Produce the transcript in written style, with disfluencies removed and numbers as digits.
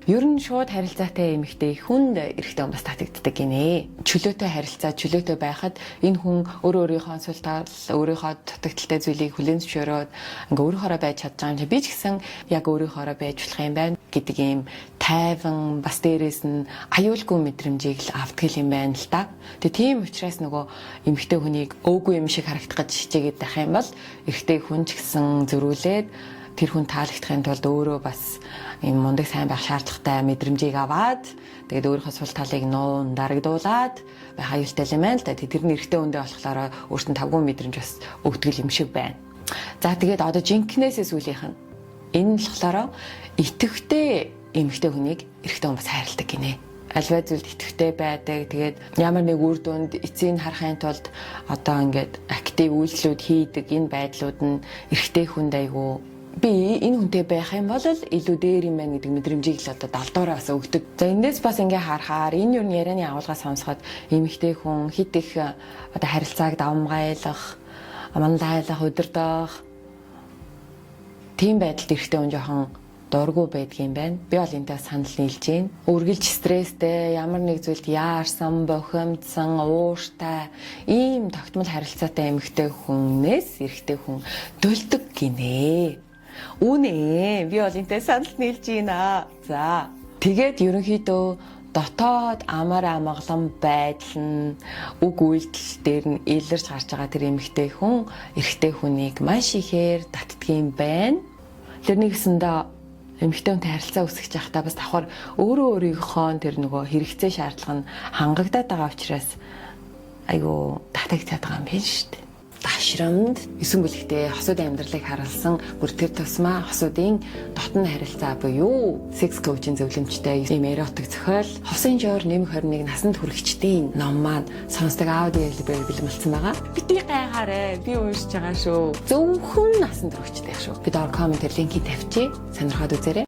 Ер нь шууд харилцаатай эмэгтэй хүнд эрэгтэй хүн бас татагддаг гинэ. Чөлөөтэй харилцаа, чөлөөтэй байхад энэ хүн өөрийнхөө султал, өөрийнхөө дутагдaltaй зүйлийг хүлээн зөвшөөрөөд ингээ өөрийнхөөроо байж чадж байгаа юм чи би ч гэсэн яг өөрийнхөөроо байж болох юм байна гэдэг ийм тайван бас дээрээс нь аюулгүй мэдрэмжийг л авдаг юм байна л та. Тэгээ тийм учраас нөгөө эмэгтэй хүнийг өөгүй юм шиг харагдах гэж хичээгээд байх юм бол эрэгтэй хүн ч гэсэн зөрүүлээд тэр хүн таалагдахын тулд өөрөө бас юм мундаг сайн байх шаардлагатай мэдрэмжийг аваад тэгээд өөрийнхөө сул талыг нуун дарагдуулаад байх аюултай юм байна л да. Тэрний эрэгтэй хүндээ болохоор өөртөө тавгүй мэдрэмж бас өгдөг юм шиг байна. За тэгээд одоо жинкнээсээ сүүлийнх нь энэ нь болохоор итгэвтэй эмэгтэй хүнийг эрэгтэй хүн бас хайрладаг гинэ. Альва зүйлд итгэвтэй байдаг. Тэгээд ямар нэг үр дүнд эцсийг харахын тулд одоо ингээд актив үйлслүүд хийдэг энэ байдлууд нь эрэгтэй хүнд айгу би энэ хүнтэй байх юм бол илүү дээр юм байна гэдэг мэдрэмжийг л одоо далдуураас өгдөг. За эндээс бас ингээ харахаар энэ юу ярианы агуулга сонсоход эмэгтэй хүн хит их одоо харилцааг давмгайлах, амандайлах, удирдах тийм байдалд эрэгтэй хүн жоохон дургүй байдаг юм байна. Би бол энэтэй санал нийлж байна. Үргэлж стресстэй, ямар нэг зүйлд яарсан, бохимдсан, ууштай ийм тогтмол харилцаатай эмэгтэй хүнээс эрэгтэй хүн дөлдөг гинэ. Үнэ. Би бол энэтэй санал нийлж байна. За. Тэгээд ерөнхийдөө дотоод амар амгалан байдал нь үг үйлдэл дээр нь илэрч гарч байгаа тэр эмэгтэй хүн эрэгтэй хүнийг маш ихээр татдгийм байна. Тэрний гэсэндээ эмэгтэй хүнтэй харилцаа үүсгэж байхдаа бас давхар өөрийнхөө тэр нөгөө хэрэгцээ шаардлага нь хангагдаад байгаа учраас айгу татагдаад байгаа юм байна шүү дээ. Дашрамд 9 бүлэгтээ хосуудын амьдралыг харуулсан бүр тэр тусмаа хосуудын дотн харилцаа буюу секс коучинг зөвлөмжтэй ийм эротик зохиол хосын жоор нэмэх 21 насанд хүрэгчдийн ном маань сонсдог аудио бэлгэлсэн байгаа. Бити гайхаарэ. Би уншиж байгаа шүү. Зөвхөн насанд хүрэгчтэй шүү. Би доор комментээр линкийг тавьчих. Сонирхоод үзээрэй.